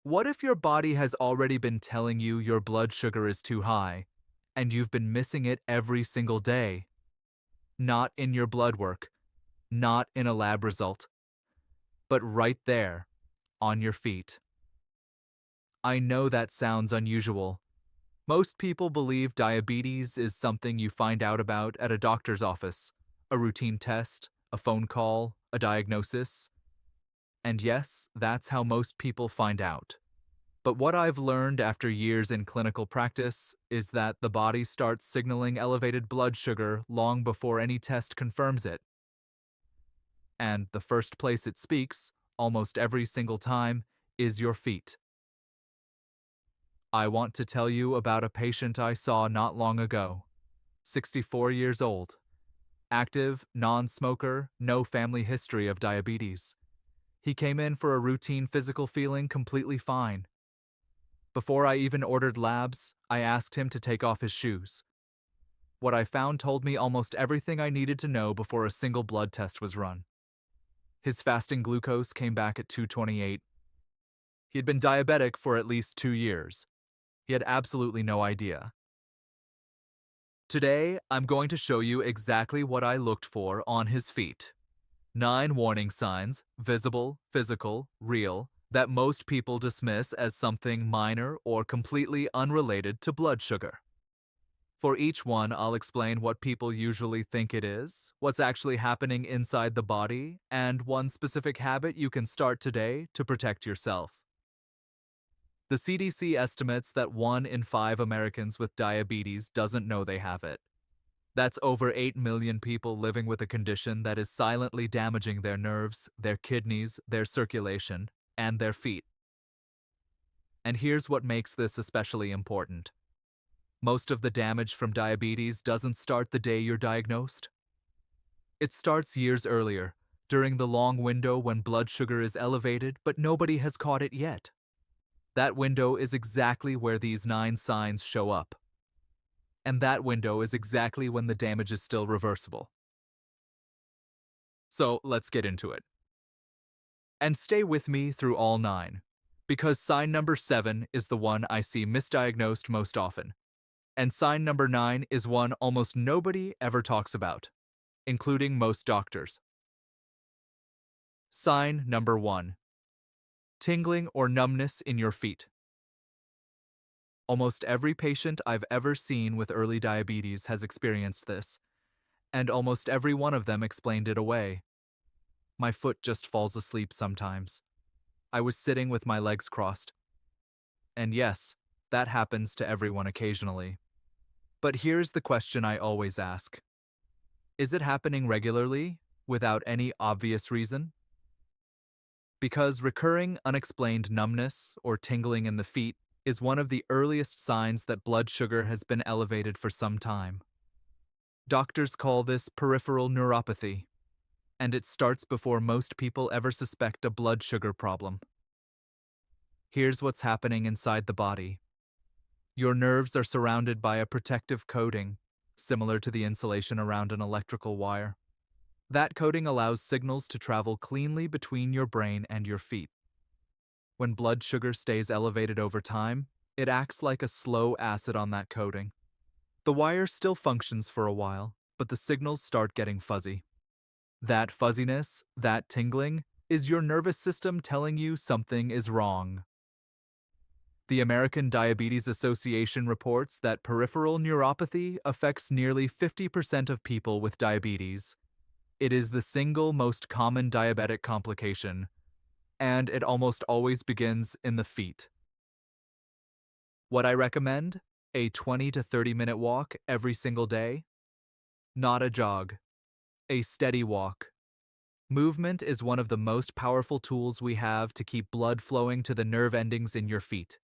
What if your body has already been telling you your blood sugar is too high, and you've been missing it every single day? Not in your blood work, not in a lab result, but right there, on your feet. I know that sounds unusual. Most people believe diabetes is something you find out about at a doctor's office, a routine test, a phone call, a diagnosis. And yes, that's how most people find out. But what I've learned after years in clinical practice is that the body starts signaling elevated blood sugar long before any test confirms it. And the first place it speaks, almost every single time, is your feet. I want to tell you about a patient I saw not long ago, 64 years old, active, non-smoker, no family history of diabetes. He came in for a routine physical feeling completely fine. Before I even ordered labs, I asked him to take off his shoes. What I found told me almost everything I needed to know before a single blood test was run. His fasting glucose came back at 228. He had been diabetic for at least 2 years. He had absolutely no idea. Today, I'm going to show you exactly what I looked for on his feet. 9 warning signs, visible, physical, real, that most people dismiss as something minor or completely unrelated to blood sugar. For each one, I'll explain what people usually think it is, what's actually happening inside the body, and one specific habit you can start today to protect yourself. The CDC estimates that 1 in 5 Americans with diabetes doesn't know they have it. That's over 8 million people living with a condition that is silently damaging their nerves, their kidneys, their circulation, and their feet. And here's what makes this especially important. Most of the damage from diabetes doesn't start the day you're diagnosed. It starts years earlier, during the long window when blood sugar is elevated but nobody has caught it yet. That window is exactly where these 9 signs show up. And that window is exactly when the damage is still reversible. So let's get into it. And stay with me through all 9, because sign number 7 is the one I see misdiagnosed most often. And sign number 9 is one almost nobody ever talks about, including most doctors. Sign number 1. Tingling or numbness in your feet. Almost every patient I've ever seen with early diabetes has experienced this, and almost every one of them explained it away. My foot just falls asleep sometimes. I was sitting with my legs crossed. And yes, that happens to everyone occasionally. But here's the question I always ask. Is it happening regularly, without any obvious reason? Because recurring unexplained numbness or tingling in the feet is one of the earliest signs that blood sugar has been elevated for some time. Doctors call this peripheral neuropathy, and it starts before most people ever suspect a blood sugar problem. Here's what's happening inside the body. Your nerves are surrounded by a protective coating, similar to the insulation around an electrical wire. That coating allows signals to travel cleanly between your brain and your feet. When blood sugar stays elevated over time, it acts like a slow acid on that coating. The wire still functions for a while, but the signals start getting fuzzy. That fuzziness, that tingling, is your nervous system telling you something is wrong. The American Diabetes Association reports that peripheral neuropathy affects nearly 50% of people with diabetes. It is the single most common diabetic complication, and it almost always begins in the feet. What I recommend? A 20 to 30 minute walk every single day. Not a jog. A steady walk. Movement is one of the most powerful tools we have to keep blood flowing to the nerve endings in your feet.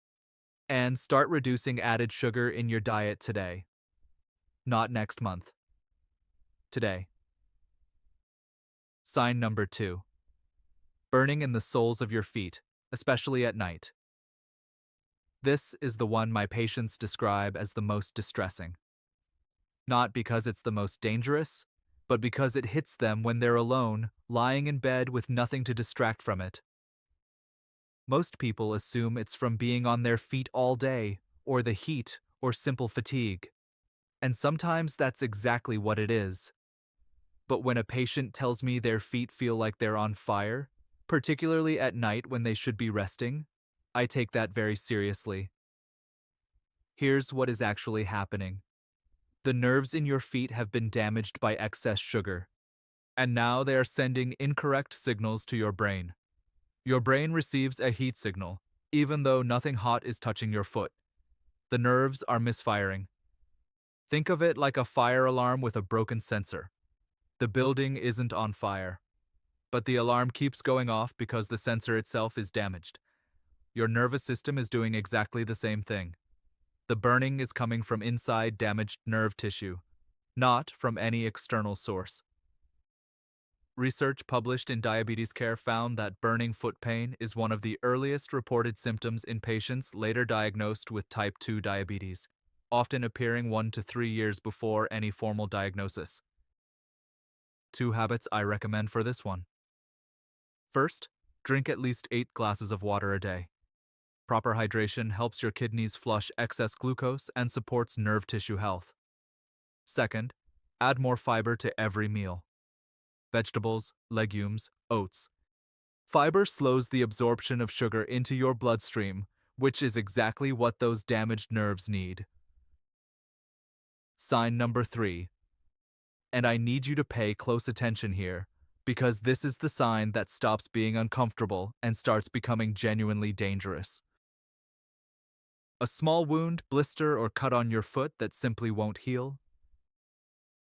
And start reducing added sugar in your diet today. Not next month. Today. Sign number 2. Burning in the soles of your feet, especially at night. This is the one my patients describe as the most distressing. Not because it's the most dangerous, but because it hits them when they're alone, lying in bed with nothing to distract from it. Most people assume it's from being on their feet all day, or the heat, or simple fatigue. And sometimes that's exactly what it is. But when a patient tells me their feet feel like they're on fire, particularly at night when they should be resting, I take that very seriously. Here's what is actually happening. The nerves in your feet have been damaged by excess sugar, and now they are sending incorrect signals to your brain. Your brain receives a heat signal, even though nothing hot is touching your foot. The nerves are misfiring. Think of it like a fire alarm with a broken sensor. The building isn't on fire, but the alarm keeps going off because the sensor itself is damaged. Your nervous system is doing exactly the same thing. The burning is coming from inside damaged nerve tissue, not from any external source. Research published in Diabetes Care found that burning foot pain is one of the earliest reported symptoms in patients later diagnosed with type 2 diabetes, often appearing 1 to 3 years before any formal diagnosis. 2 habits I recommend for this one. First, drink at least 8 glasses of water a day. Proper hydration helps your kidneys flush excess glucose and supports nerve tissue health. Second, add more fiber to every meal. Vegetables, legumes, oats. Fiber slows the absorption of sugar into your bloodstream, which is exactly what those damaged nerves need. Sign number 3. And I need you to pay close attention here, because this is the sign that stops being uncomfortable and starts becoming genuinely dangerous. A small wound, blister, or cut on your foot that simply won't heal.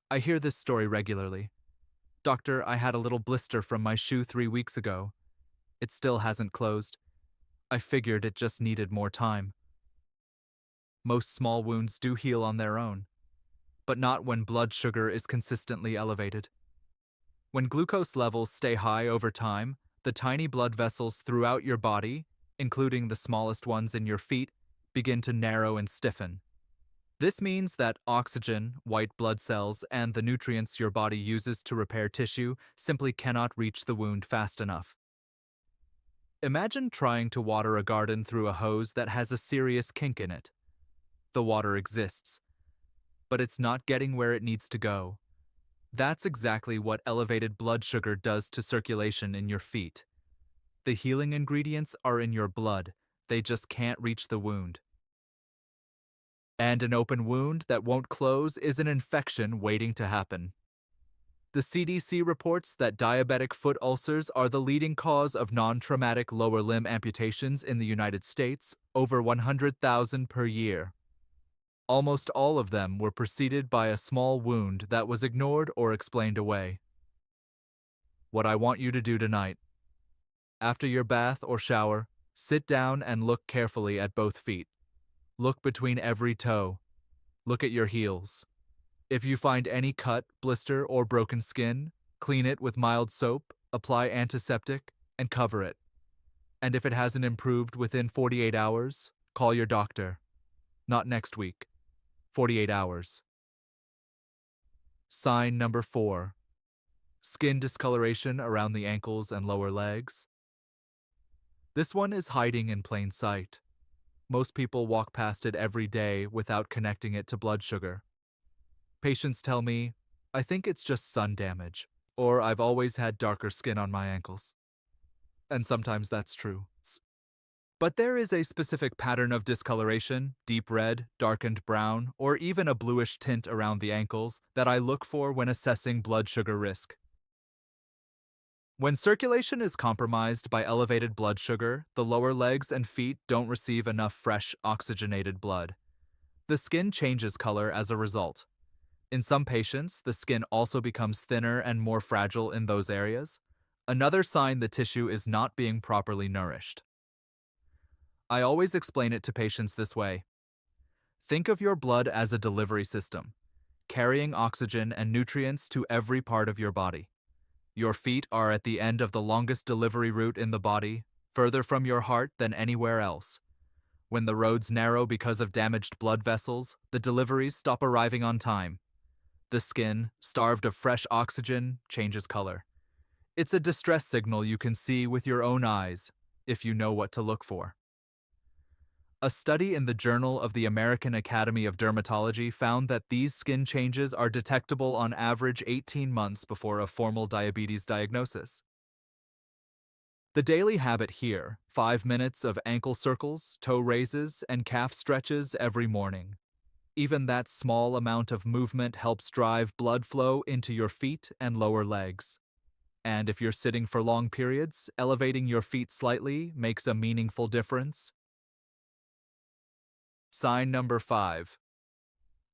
I hear this story regularly. Doctor, I had a little blister from my shoe 3 weeks ago. It still hasn't closed. I figured it just needed more time. Most small wounds do heal on their own, but not when blood sugar is consistently elevated. When glucose levels stay high over time, the tiny blood vessels throughout your body, including the smallest ones in your feet, begin to narrow and stiffen. This means that oxygen, white blood cells, and the nutrients your body uses to repair tissue simply cannot reach the wound fast enough. Imagine trying to water a garden through a hose that has a serious kink in it. The water exists, but it's not getting where it needs to go. That's exactly what elevated blood sugar does to circulation in your feet. The healing ingredients are in your blood, they just can't reach the wound. And an open wound that won't close is an infection waiting to happen. The CDC reports that diabetic foot ulcers are the leading cause of non-traumatic lower limb amputations in the United States, over 100,000 per year. Almost all of them were preceded by a small wound that was ignored or explained away. What I want you to do tonight: after your bath or shower, sit down and look carefully at both feet. Look between every toe. Look at your heels. If you find any cut, blister, or broken skin, clean it with mild soap, apply antiseptic, and cover it. And if it hasn't improved within 48 hours, call your doctor. Not next week. 48 hours. Sign number 4. Skin discoloration around the ankles and lower legs. This one is hiding in plain sight. Most people walk past it every day without connecting it to blood sugar. Patients tell me, I think it's just sun damage, or I've always had darker skin on my ankles. And sometimes that's true. But there is a specific pattern of discoloration, deep red, darkened brown, or even a bluish tint around the ankles that I look for when assessing blood sugar risk. When circulation is compromised by elevated blood sugar, the lower legs and feet don't receive enough fresh, oxygenated blood. The skin changes color as a result. In some patients, the skin also becomes thinner and more fragile in those areas, another sign the tissue is not being properly nourished. I always explain it to patients this way. Think of your blood as a delivery system, carrying oxygen and nutrients to every part of your body. Your feet are at the end of the longest delivery route in the body, further from your heart than anywhere else. When the roads narrow because of damaged blood vessels, the deliveries stop arriving on time. The skin, starved of fresh oxygen, changes color. It's a distress signal you can see with your own eyes. if you know what to look for. A study in the Journal of the American Academy of Dermatology found that these skin changes are detectable on average 18 months before a formal diabetes diagnosis. The daily habit here: 5 minutes of ankle circles, toe raises, and calf stretches every morning. Even that small amount of movement helps drive blood flow into your feet and lower legs. And if you're sitting for long periods, elevating your feet slightly makes a meaningful difference. Sign number 5.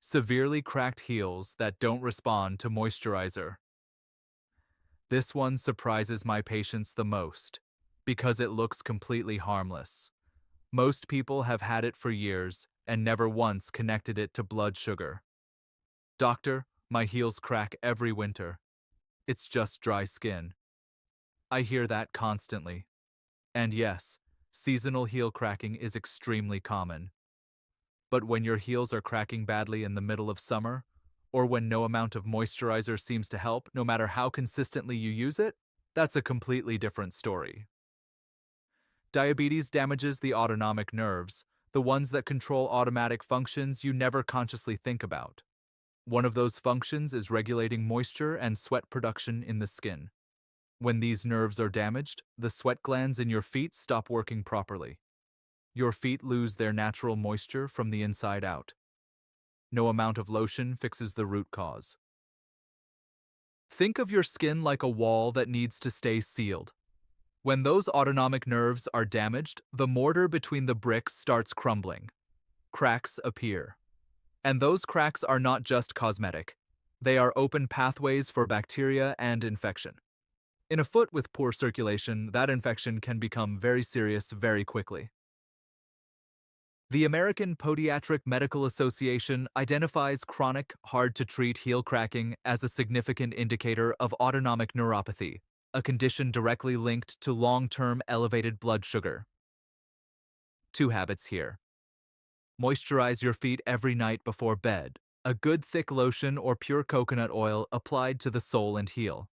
Severely cracked heels that don't respond to moisturizer. This one surprises my patients the most because it looks completely harmless. Most people have had it for years and never once connected it to blood sugar. Doctor, my heels crack every winter. It's just dry skin. I hear that constantly. And yes, seasonal heel cracking is extremely common. But when your heels are cracking badly in the middle of summer, or when no amount of moisturizer seems to help, no matter how consistently you use it, that's a completely different story. Diabetes damages the autonomic nerves, the ones that control automatic functions you never consciously think about. One of those functions is regulating moisture and sweat production in the skin. When these nerves are damaged, the sweat glands in your feet stop working properly. Your feet lose their natural moisture from the inside out. No amount of lotion fixes the root cause. Think of your skin like a wall that needs to stay sealed. When those autonomic nerves are damaged, the mortar between the bricks starts crumbling. Cracks appear. And those cracks are not just cosmetic. They are open pathways for bacteria and infection. In a foot with poor circulation, that infection can become very serious very quickly. The American Podiatric Medical Association identifies chronic, hard-to-treat heel cracking as a significant indicator of autonomic neuropathy, a condition directly linked to long-term elevated blood sugar. 2 habits here. Moisturize your feet every night before bed. A good thick lotion or pure coconut oil applied to the sole and heel.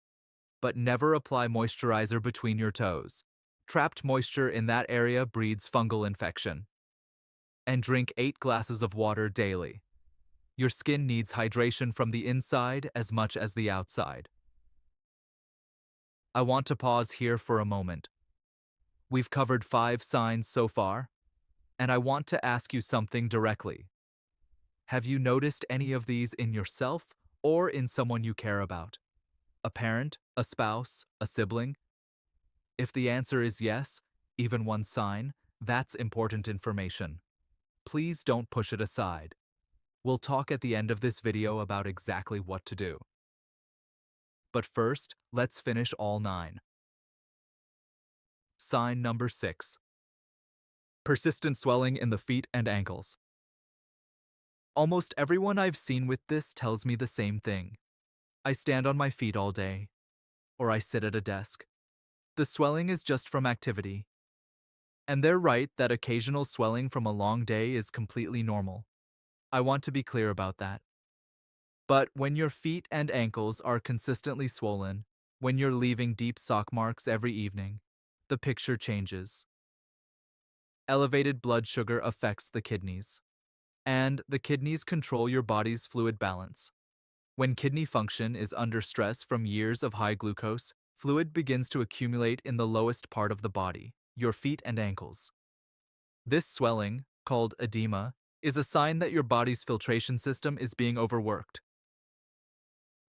But never apply moisturizer between your toes. Trapped moisture in that area breeds fungal infection. And drink 8 glasses of water daily. Your skin needs hydration from the inside as much as the outside. I want to pause here for a moment. We've covered 5 signs so far, and I want to ask you something directly. Have you noticed any of these in yourself or in someone you care about? A parent, a spouse, a sibling? If the answer is yes, even one sign, that's important information. Please don't push it aside. We'll talk at the end of this video about exactly what to do. But first, let's finish all 9. Sign number 6. Persistent swelling in the feet and ankles. Almost everyone I've seen with this tells me the same thing. I stand on my feet all day, or I sit at a desk. The swelling is just from activity. And they're right that occasional swelling from a long day is completely normal. I want to be clear about that. But when your feet and ankles are consistently swollen, when you're leaving deep sock marks every evening, the picture changes. Elevated blood sugar affects the kidneys, and the kidneys control your body's fluid balance. When kidney function is under stress from years of high glucose, fluid begins to accumulate in the lowest part of the body, your feet and ankles. This swelling, called edema, is a sign that your body's filtration system is being overworked.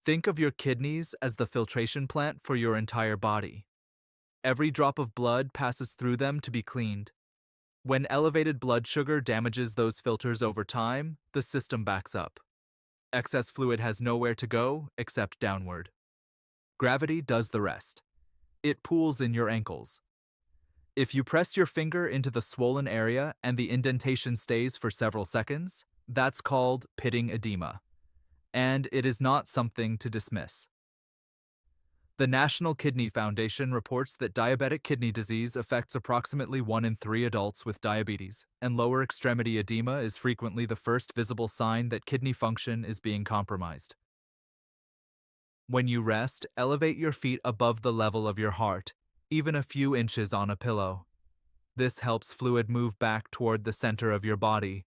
Think of your kidneys as the filtration plant for your entire body. Every drop of blood passes through them to be cleaned. When elevated blood sugar damages those filters over time, the system backs up. Excess fluid has nowhere to go except downward. Gravity does the rest. It pools in your ankles. If you press your finger into the swollen area and the indentation stays for several seconds, that's called pitting edema. And it is not something to dismiss. The National Kidney Foundation reports that diabetic kidney disease affects approximately 1 in 3 adults with diabetes, and lower extremity edema is frequently the first visible sign that kidney function is being compromised. When you rest, elevate your feet above the level of your heart, even a few inches on a pillow. This helps fluid move back toward the center of your body.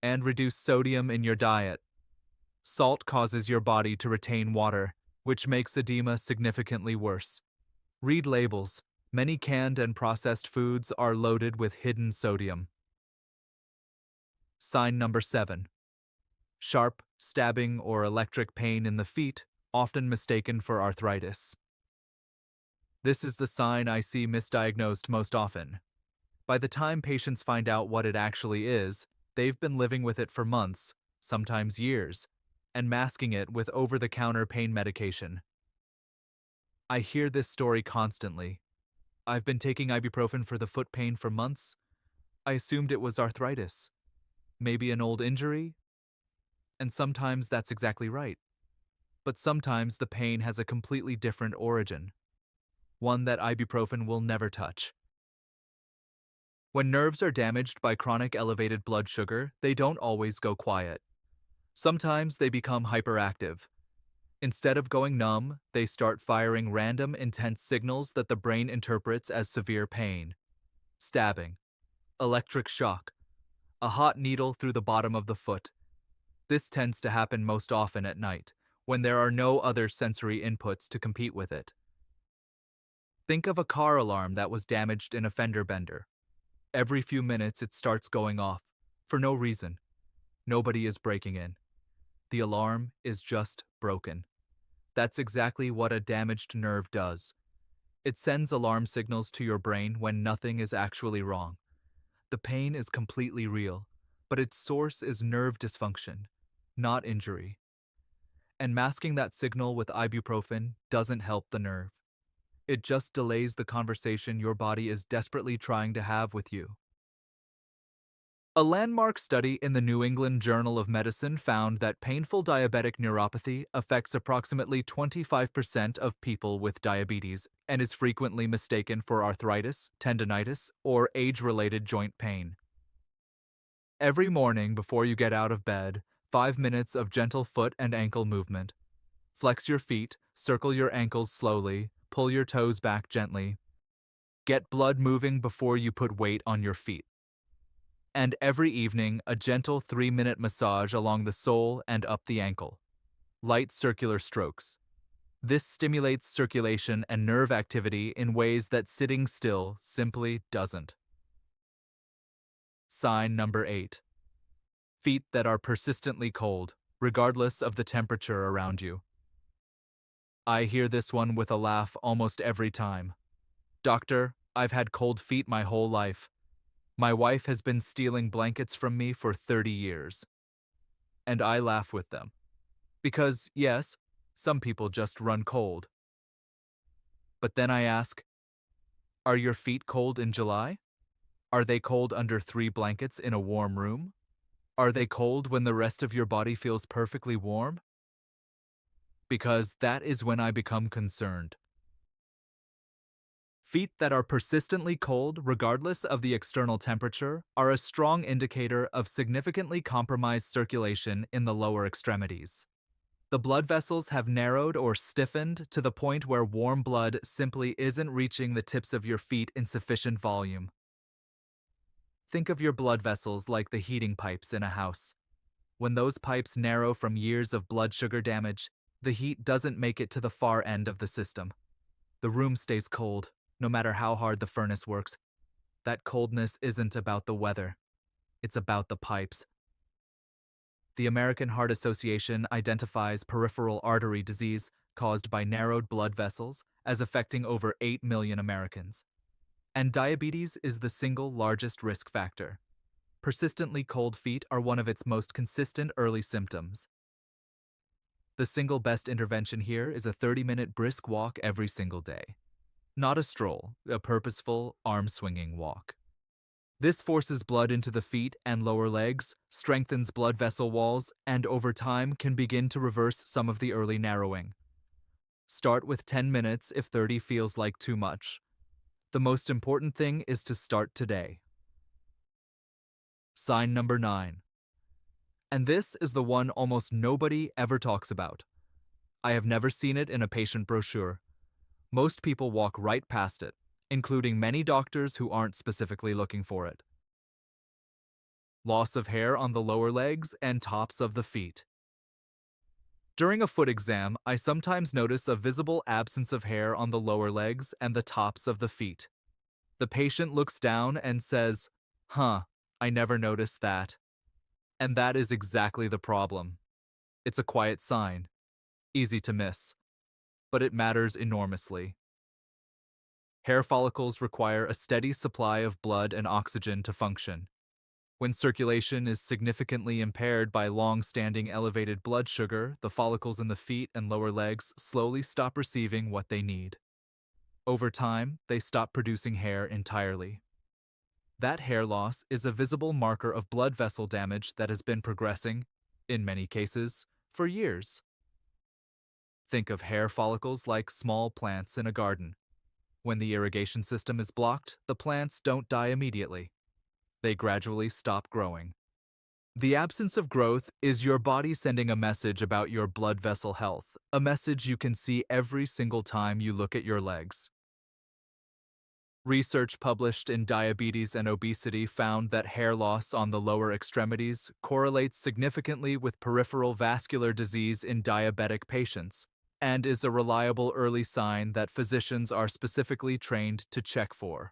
And reduce sodium in your diet. Salt causes your body to retain water, which makes edema significantly worse. Read labels. Many canned and processed foods are loaded with hidden sodium. Sign number 7. Sharp, stabbing, or electric pain in the feet, often mistaken for arthritis. This is the sign I see misdiagnosed most often. By the time patients find out what it actually is, they've been living with it for months, sometimes years, and masking it with over-the-counter pain medication. I hear this story constantly. I've been taking ibuprofen for the foot pain for months. I assumed it was arthritis. Maybe an old injury? And sometimes that's exactly right. But sometimes the pain has a completely different origin, one that ibuprofen will never touch. When nerves are damaged by chronic elevated blood sugar, they don't always go quiet. Sometimes they become hyperactive. Instead of going numb, they start firing random, intense signals that the brain interprets as severe pain. Stabbing, electric shock, a hot needle through the bottom of the foot. This tends to happen most often at night, when there are no other sensory inputs to compete with it. Think of a car alarm that was damaged in a fender bender. Every few minutes it starts going off, for no reason. Nobody is breaking in. The alarm is just broken. That's exactly what a damaged nerve does. It sends alarm signals to your brain when nothing is actually wrong. The pain is completely real, but its source is nerve dysfunction, not injury. And masking that signal with ibuprofen doesn't help the nerve. It just delays the conversation your body is desperately trying to have with you. A landmark study in the New England Journal of Medicine found that painful diabetic neuropathy affects approximately 25% of people with diabetes and is frequently mistaken for arthritis, tendinitis, or age-related joint pain. Every morning before you get out of bed, 5 minutes of gentle foot and ankle movement. Flex your feet, circle your ankles slowly, pull your toes back gently. Get blood moving before you put weight on your feet. And every evening, a gentle 3-minute massage along the sole and up the ankle. Light circular strokes. This stimulates circulation and nerve activity in ways that sitting still simply doesn't. Sign number 8. Feet that are persistently cold, regardless of the temperature around you. I hear this one with a laugh almost every time. Doctor, I've had cold feet my whole life. My wife has been stealing blankets from me for 30 years. And I laugh with them. Because, yes, some people just run cold. But then I ask, are your feet cold in July? Are they cold under 3 blankets in a warm room? Are they cold when the rest of your body feels perfectly warm? Because that is when I become concerned. Feet that are persistently cold, regardless of the external temperature, are a strong indicator of significantly compromised circulation in the lower extremities. The blood vessels have narrowed or stiffened to the point where warm blood simply isn't reaching the tips of your feet in sufficient volume. Think of your blood vessels like the heating pipes in a house. When those pipes narrow from years of blood sugar damage, the heat doesn't make it to the far end of the system. The room stays cold, no matter how hard the furnace works. That coldness isn't about the weather. It's about the pipes. The American Heart Association identifies peripheral artery disease caused by narrowed blood vessels as affecting over 8 million Americans. And diabetes is the single largest risk factor. Persistently cold feet are one of its most consistent early symptoms. The single best intervention here is a 30-minute brisk walk every single day. Not a stroll, a purposeful, arm-swinging walk. This forces blood into the feet and lower legs, strengthens blood vessel walls, and over time can begin to reverse some of the early narrowing. Start with 10 minutes if 30 feels like too much. The most important thing is to start today. Sign number 9. And this is the one almost nobody ever talks about. I have never seen it in a patient brochure. Most people walk right past it, including many doctors who aren't specifically looking for it. Loss of hair on the lower legs and tops of the feet. During a foot exam, I sometimes notice a visible absence of hair on the lower legs and the tops of the feet. The patient looks down and says, "Huh, I never noticed that." And that is exactly the problem. It's a quiet sign, easy to miss, but it matters enormously. Hair follicles require a steady supply of blood and oxygen to function. When circulation is significantly impaired by long-standing elevated blood sugar, the follicles in the feet and lower legs slowly stop receiving what they need. Over time, they stop producing hair entirely. That hair loss is a visible marker of blood vessel damage that has been progressing, in many cases, for years. Think of hair follicles like small plants in a garden. When the irrigation system is blocked, the plants don't die immediately. They gradually stop growing. The absence of growth is your body sending a message about your blood vessel health, a message you can see every single time you look at your legs. Research published in Diabetes and Obesity found that hair loss on the lower extremities correlates significantly with peripheral vascular disease in diabetic patients and is a reliable early sign that physicians are specifically trained to check for.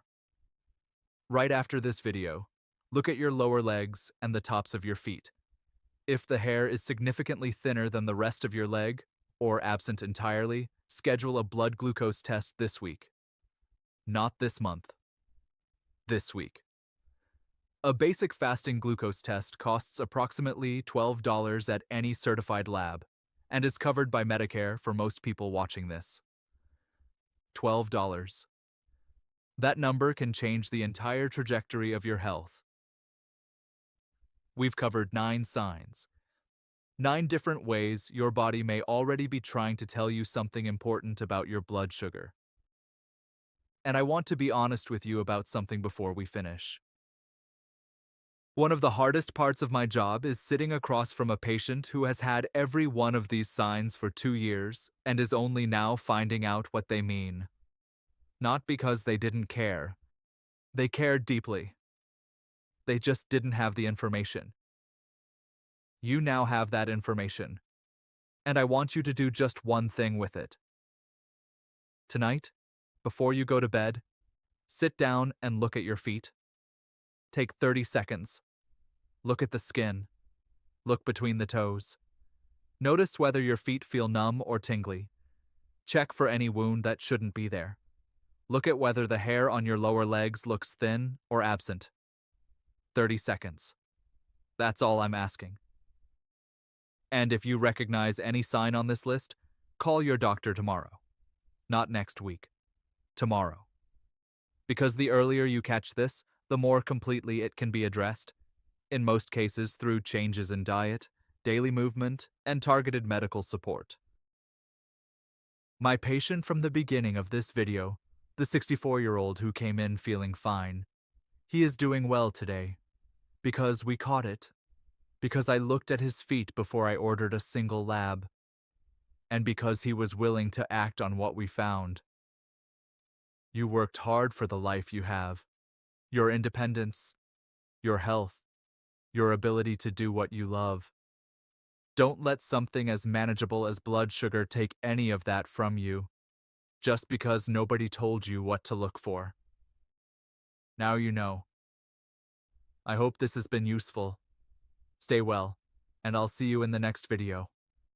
Right after this video, look at your lower legs and the tops of your feet. If the hair is significantly thinner than the rest of your leg, or absent entirely, schedule a blood glucose test this week. Not this month. This week. A basic fasting glucose test costs approximately $12 at any certified lab and is covered by Medicare for most people watching this. $12. That number can change the entire trajectory of your health. We've covered 9 signs. 9 different ways your body may already be trying to tell you something important about your blood sugar. And I want to be honest with you about something before we finish. One of the hardest parts of my job is sitting across from a patient who has had every one of these signs for 2 years and is only now finding out what they mean. Not because they didn't care. They cared deeply. They just didn't have the information. You now have that information, and I want you to do just one thing with it. Tonight, before you go to bed, sit down and look at your feet. Take 30 seconds. Look at the skin. Look between the toes. Notice whether your feet feel numb or tingly. Check for any wound that shouldn't be there. Look at whether the hair on your lower legs looks thin or absent. 30 seconds. That's all I'm asking. And if you recognize any sign on this list, call your doctor tomorrow. Not next week. Tomorrow. Because the earlier you catch this, the more completely it can be addressed, in most cases through changes in diet, daily movement, and targeted medical support. My patient from the beginning of this video, the 64-year-old who came in feeling fine, he is doing well today. Because we caught it. Because I looked at his feet before I ordered a single lab. And because he was willing to act on what we found. You worked hard for the life you have. Your independence, your health, your ability to do what you love. Don't let something as manageable as blood sugar take any of that from you, just because nobody told you what to look for. Now you know. I hope this has been useful. Stay well, and I'll see you in the next video.